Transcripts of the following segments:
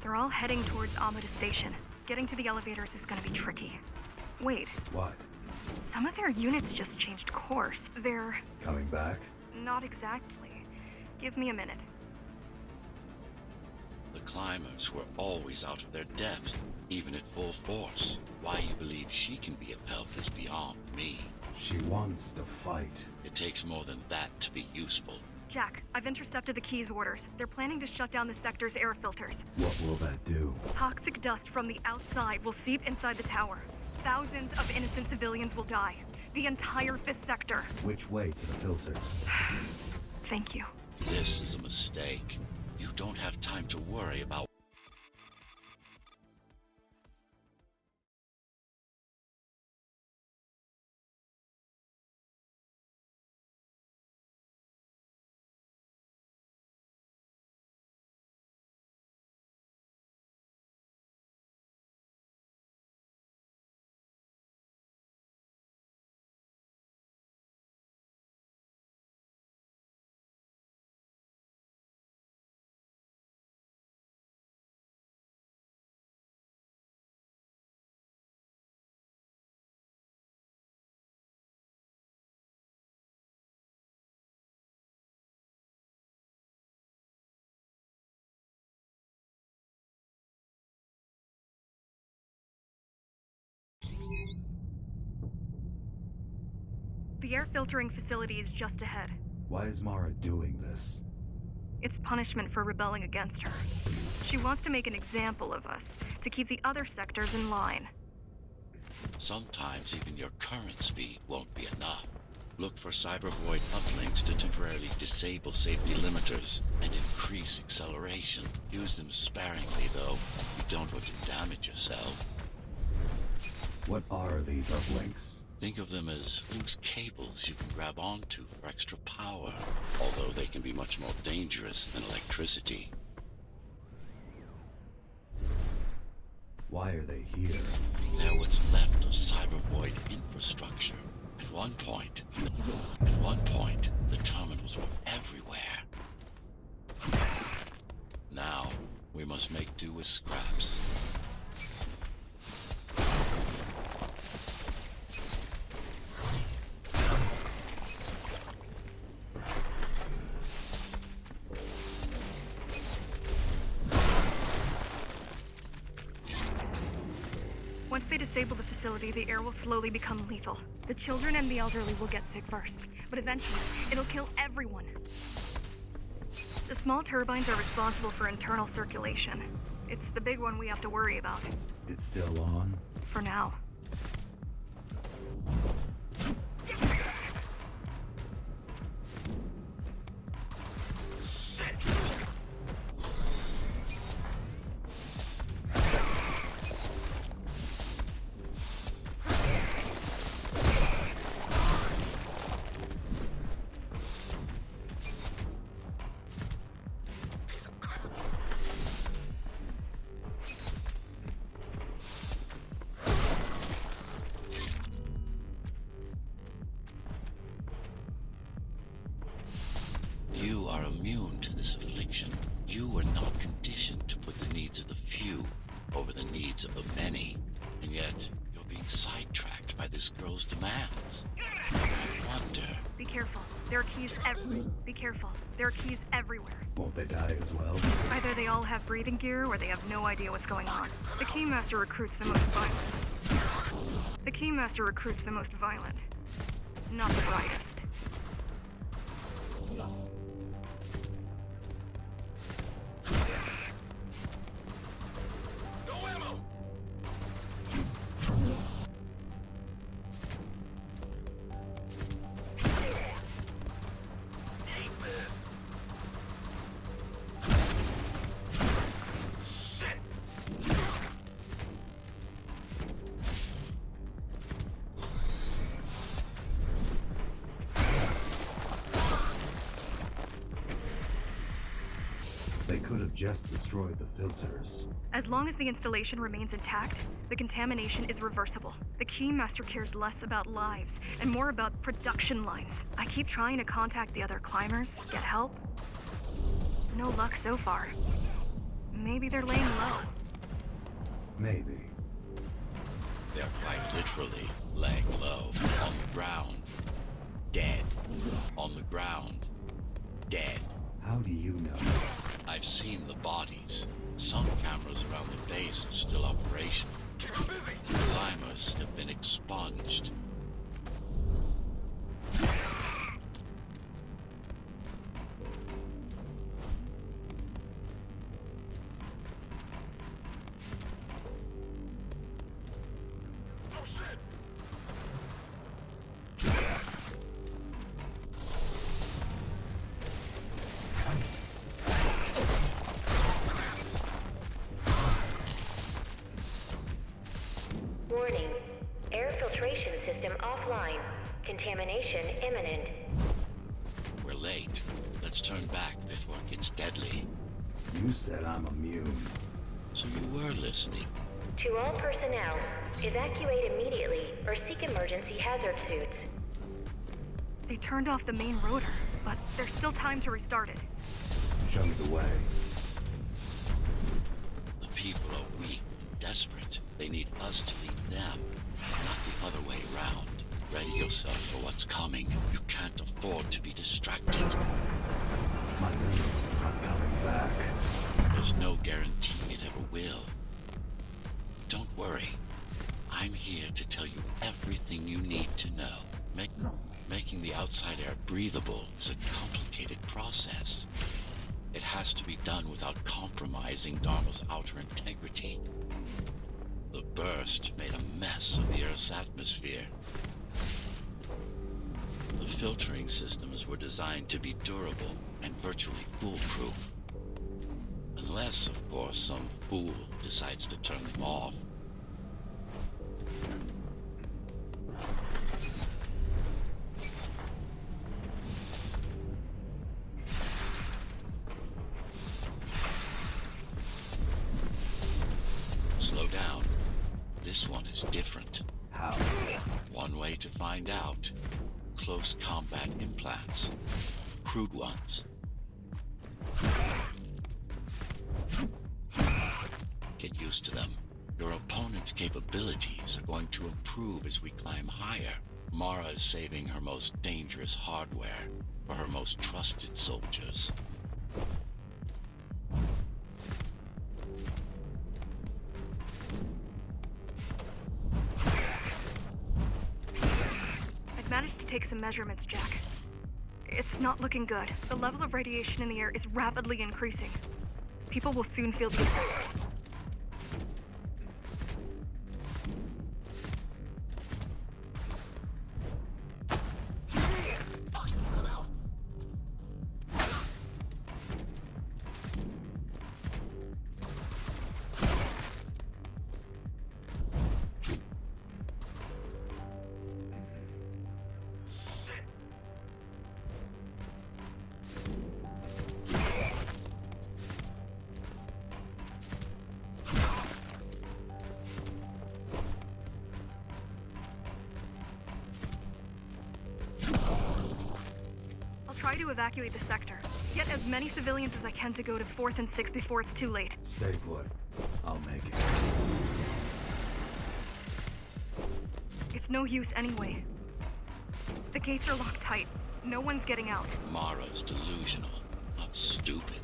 They're all heading towards Amada Station. Getting to the elevators is gonna be tricky. Wait. What? Some of their units just changed course. They're... Coming back? Not exactly. Give me a minute. The climbers were always out of their depth, even at full force. Why you believe she can be of help is beyond me. She wants to fight. It takes more than that to be useful. Jack, I've intercepted the Key's orders. They're planning to shut down the sector's air filters. What will that do? Toxic dust from the outside will seep inside the tower. Thousands of innocent civilians will die. The entire 5th sector. Which way to the filters? Thank you. This is a mistake. You don't have time to worry about... The air filtering facility is just ahead. Why is Mara doing this? It's punishment for rebelling against her. She wants to make an example of us, to keep the other sectors in line. Sometimes even your current speed won't be enough. Look for cyber void uplinks to temporarily disable safety limiters and increase acceleration. Use them sparingly, though. You don't want to damage yourself. What are these uplinks? Think of them as loose cables you can grab onto for extra power, although they can be much more dangerous than electricity. Why are they here? They're what's left of cyber void infrastructure. At one point, the terminals were everywhere. Now, we must make do with scraps. Once they disable the facility, the air will slowly become lethal. The children and the elderly will get sick first, but eventually, it'll kill everyone. The small turbines are responsible for internal circulation. It's the big one we have to worry about. It's still on? For now. You are immune to this affliction. You are not conditioned to put the needs of the few over the needs of the many. And yet, you're being sidetracked by this girl's demands. I wonder... Be careful. There are keys Be careful. There are keys everywhere. Won't they die as well? Either they all have breathing gear, or they have no idea what's going on. The Keymaster recruits the most violent. The Keymaster recruits the most violent. Not the brightest. They could have just destroyed the filters. As long as the installation remains intact, the contamination is reversible. The Keymaster cares less about lives and more about production lines. I keep trying to contact the other climbers, get help. No luck so far. Maybe they're laying low. Maybe. They're quite literally laying low, on the ground, dead. On the ground, dead. How do you know? I've seen the bodies. Some cameras around the base are still operational. The climbers have been expunged. Warning. Air filtration system offline. Contamination imminent. We're late. Let's turn back before it gets deadly. You said I'm immune. So you were listening. To all personnel, evacuate immediately or seek emergency hazard suits. They turned off the main rotor, but there's still time to restart it. Show me the way. The people are weak and desperate. They need us to lead them, not the other way around. Ready yourself for what's coming. You can't afford to be distracted. My memory's not coming back. There's no guarantee it ever will. Don't worry. I'm here to tell you everything you need to know. Making the outside air breathable is a complicated process. It has to be done without compromising Dharma's outer integrity. The burst made a mess of the Earth's atmosphere. The filtering systems were designed to be durable and virtually foolproof. Unless, of course, some fool decides to turn them off. Slow down. This one is different. How? One way to find out. Close combat implants. Crude ones. Get used to them. Your opponent's capabilities are going to improve as we climb higher. Mara is saving her most dangerous hardware for her most trusted soldiers. I've managed to take some measurements, Jack. It's not looking good. The level of radiation in the air is rapidly increasing. People will soon feel the effects. Try to evacuate the sector. Get as many civilians as I can to go to 4th and 6th before it's too late. Stay put. I'll make it. It's no use anyway. The gates are locked tight. No one's getting out. Mara's delusional, not stupid.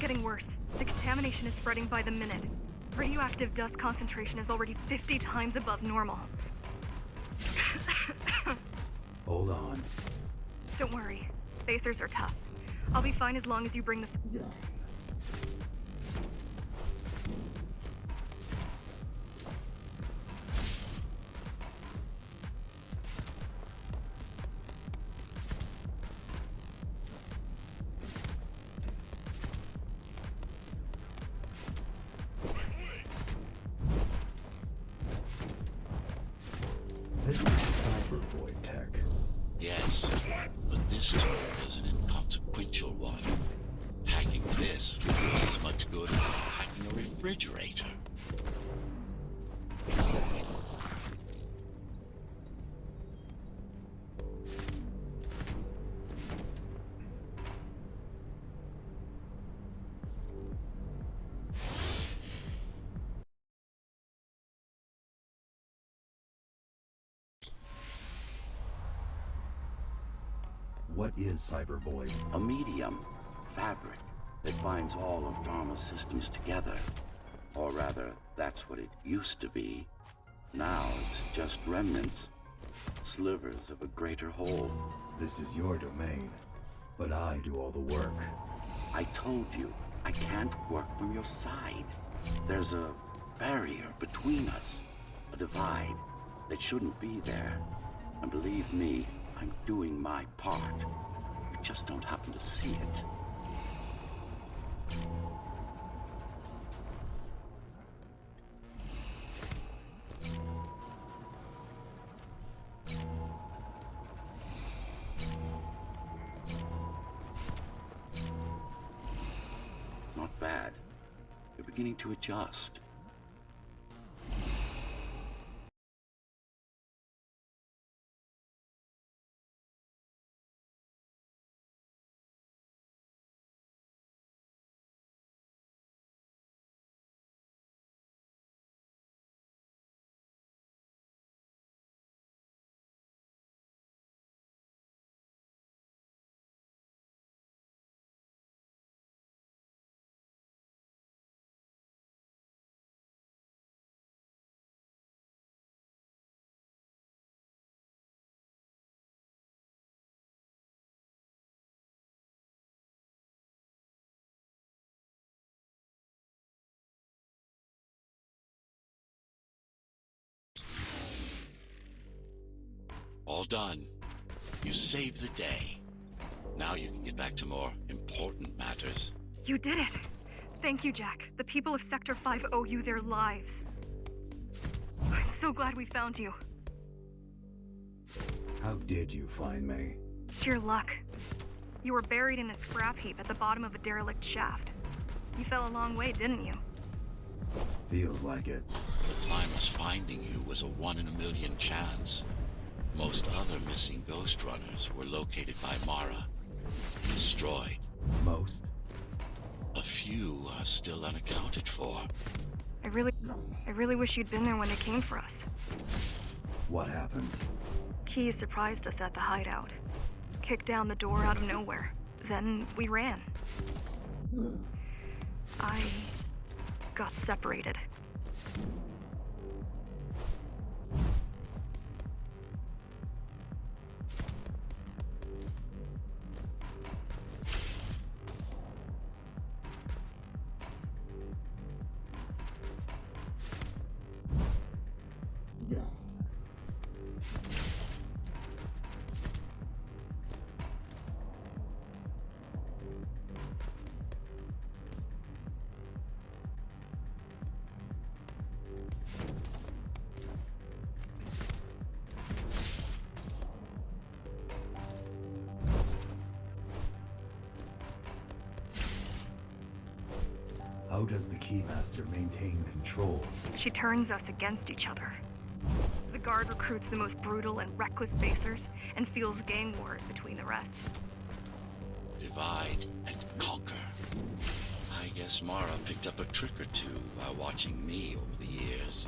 getting worse. The contamination is spreading by the minute. Radioactive dust concentration is already 50 times above normal. Hold on. Don't worry. Spacers are tough. I'll be fine as long as you bring the... This is cyber void tech. Yes, but this tool is an inconsequential one. Hacking this would do us as much good as hacking a refrigerator. What is cyber void? A medium, fabric, that binds all of Dharma's systems together. Or rather, that's what it used to be. Now it's just remnants, slivers of a greater whole. This is your domain, but I do all the work. I told you, I can't work from your side. There's a barrier between us, a divide that shouldn't be there. And believe me, I'm doing my part. You just don't happen to see it. Not bad. You're beginning to adjust. All done. You saved the day. Now you can get back to more important matters. You did it! Thank you, Jack. The people of Sector 5 owe you their lives. I'm so glad we found you. How did you find me? Sheer luck. You were buried in a scrap heap at the bottom of a derelict shaft. You fell a long way, didn't you? Feels like it. Primus finding you was a 1 in a million chance. Most other missing Ghostrunners were located by Mara, destroyed. Most? A few are still unaccounted for. I really wish you'd been there when they came for us. What happened? Key surprised us at the hideout. Kicked down the door out of nowhere. Then we ran. I got separated. How does the Keymaster maintain control? She turns us against each other. The Guard recruits the most brutal and reckless spacers and fuels gang wars between the rest. Divide and conquer. I guess Mara picked up a trick or two while watching me over the years.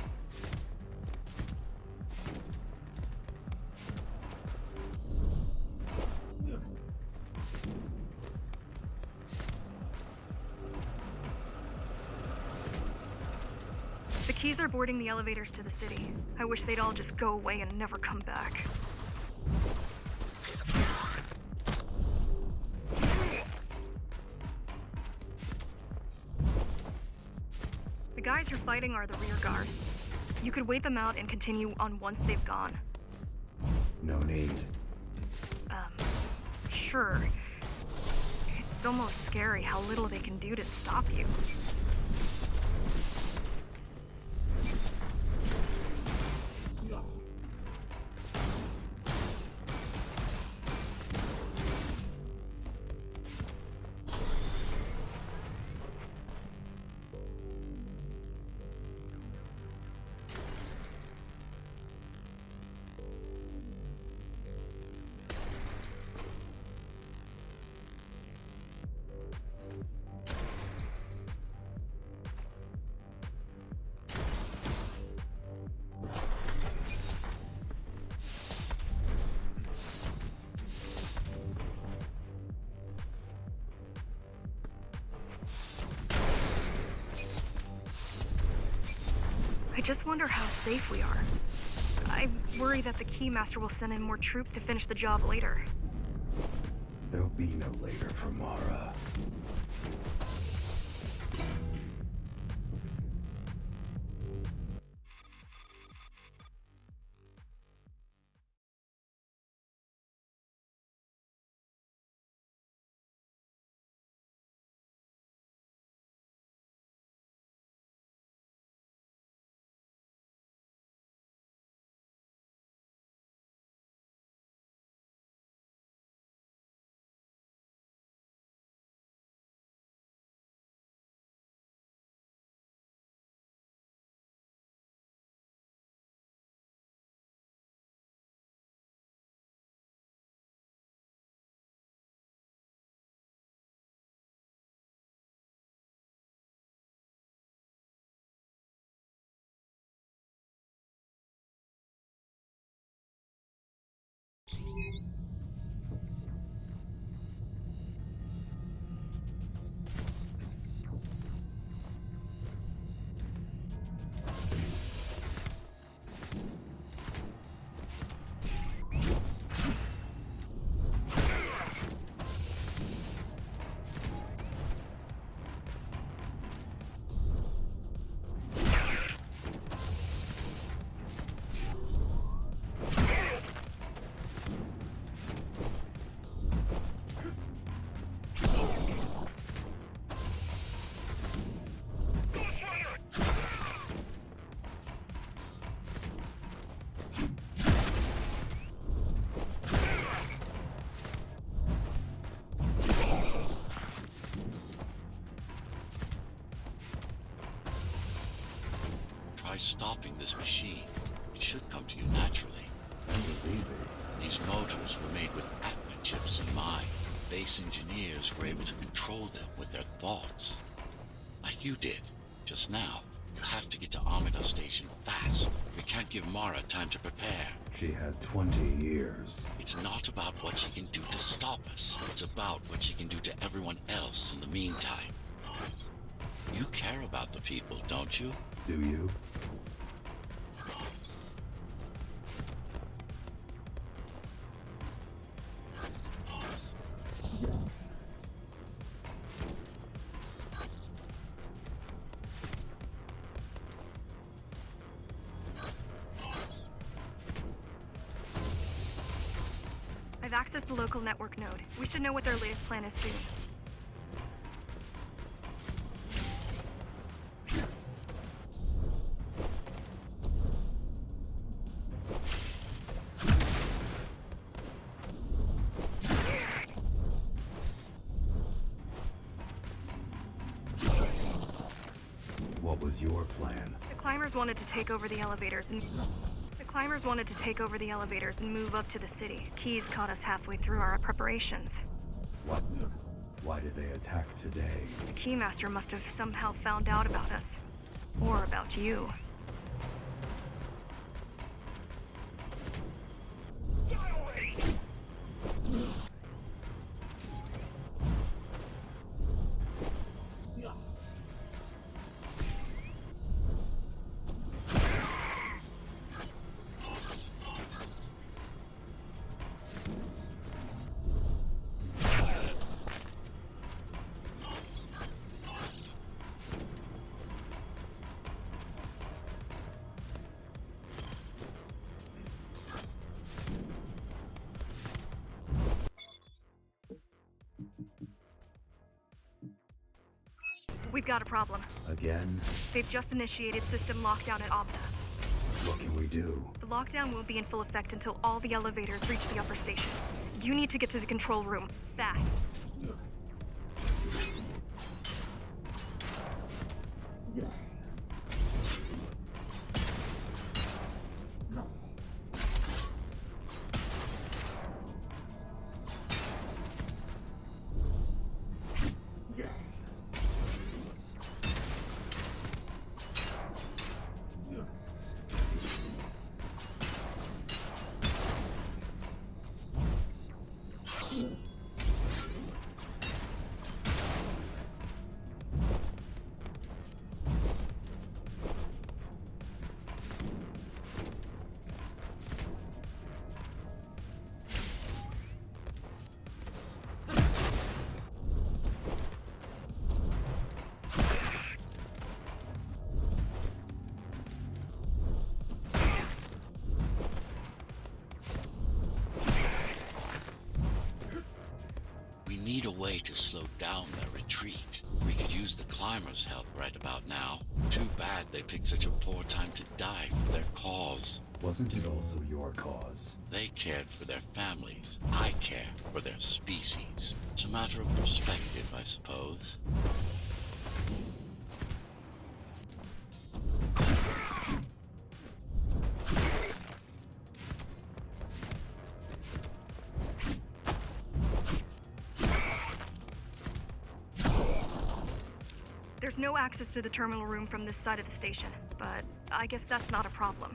Keys are boarding the elevators to the city. I wish they'd all just go away and never come back. The guys you're fighting are the rear guard. You could wait them out and continue on once they've gone. No need. Sure. It's almost scary how little they can do to stop you. I just wonder how safe we are. I worry that the Keymaster will send in more troops to finish the job later. There'll be no later for Mara. Try stopping this machine. It should come to you naturally. That was easy. These motors were made with Atma chips in mind. Base engineers were able to control them with their thoughts. Like you did, just now. You have to get to Amida Station fast. We can't give Mara time to prepare. She had 20 years. It's not about what she can do to stop us. It's about what she can do to everyone else in the meantime. You care about the people, don't you? Do you? I've accessed the local network node. We should know what their latest plan is soon. What was your plan? The climbers wanted to take over the elevators and move up to the city. Keys caught us halfway through our preparations. What? Why did they attack today? The Keymaster must have somehow found out about us. Or about you. We've got a problem. Again? They've just initiated system lockdown at Opta. What can we do? The lockdown won't be in full effect until all the elevators reach the upper station. You need to get to the control room, fast. We need a way to slow down their retreat. We could use the climbers' help right about now. Too bad they picked such a poor time to die for their cause. Wasn't it also your cause? They cared for their families. I care for their species. It's a matter of perspective, I suppose. There's no access to the terminal room from this side of the station, but I guess that's not a problem.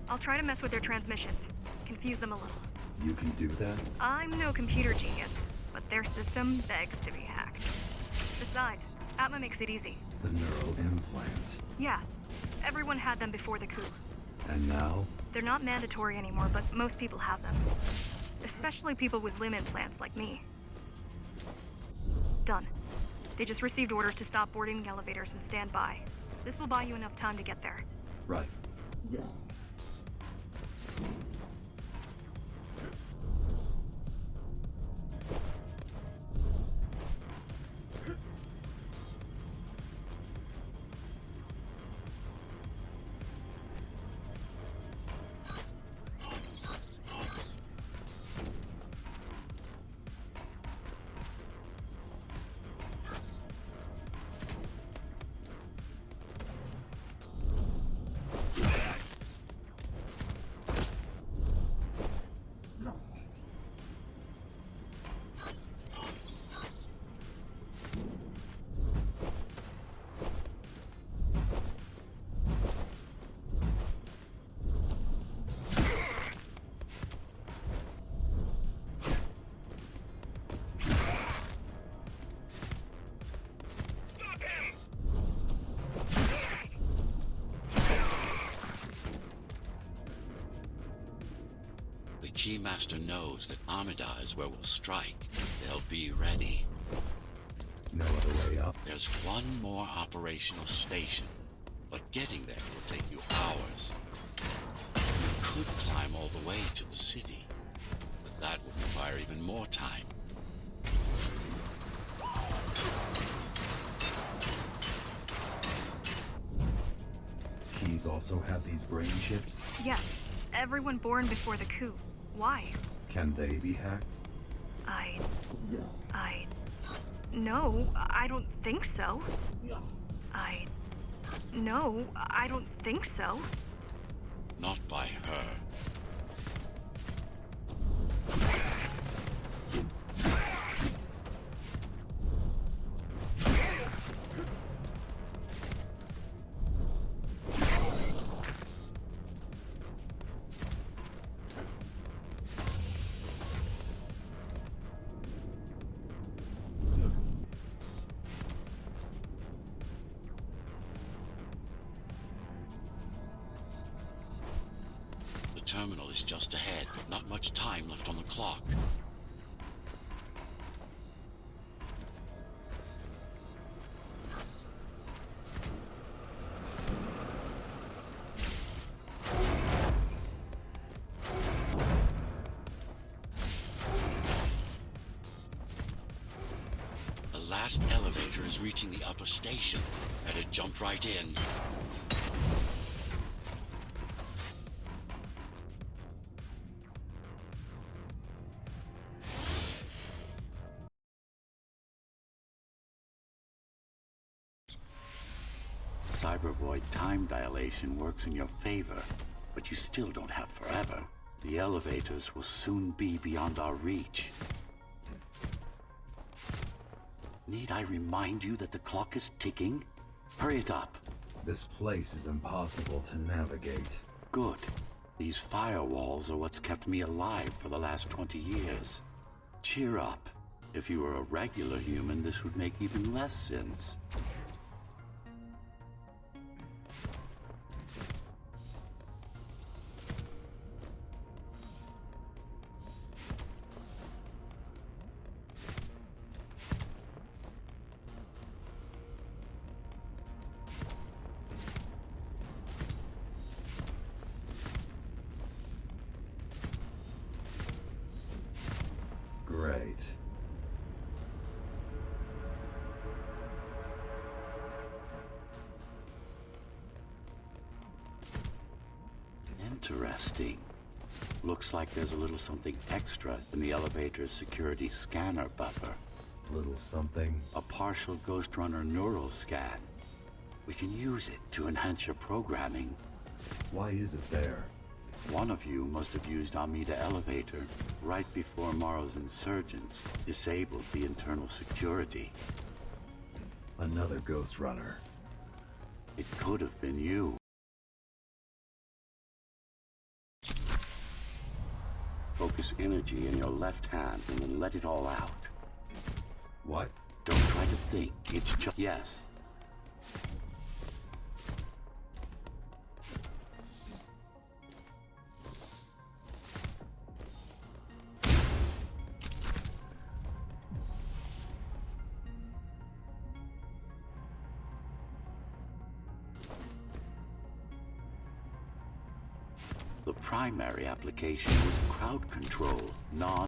I'll try to mess with their transmissions. Confuse them a little. You can do that? I'm no computer genius, but their system begs to be hacked. Besides, Atma makes it easy. The neural implant. Yeah, everyone had them before the coup. And now? They're not mandatory anymore, but most people have them. Especially people with limb implants like me. Done. They just received orders to stop boarding the elevators and stand by. This will buy you enough time to get there. Right. Keymaster knows that Amida is where we'll strike. They'll be ready. No other way up? There's one more operational station, but getting there will take you hours. You could climb all the way to the city, but that would require even more time. Keys also have these brain chips? Yes, everyone born before the coup. Why? Can they be hacked? No, I don't think so. No, I don't think so. Not by her. The terminal is just ahead. Not much time left on the clock. The last elevator is reaching the upper station. Better jump right in. Cybervoid time dilation works in your favor, but you still don't have forever. The elevators will soon be beyond our reach. Need I remind you that the clock is ticking? Hurry it up. This place is impossible to navigate. Good. These firewalls are what's kept me alive for the last 20 years. Cheer up. If you were a regular human, this would make even less sense. Great. Interesting. Looks like there's a little something extra in the elevator's security scanner buffer. Little something. A partial Ghostrunner neural scan. We can use it to enhance your programming. Why is it there? One of you must have used Amida Elevator right before Morrow's insurgents disabled the internal security. Another Ghostrunner. It could have been you. Focus energy in your left hand and then let it all out. What? Don't try to think. It's just... Yes. The primary application was crowd control, non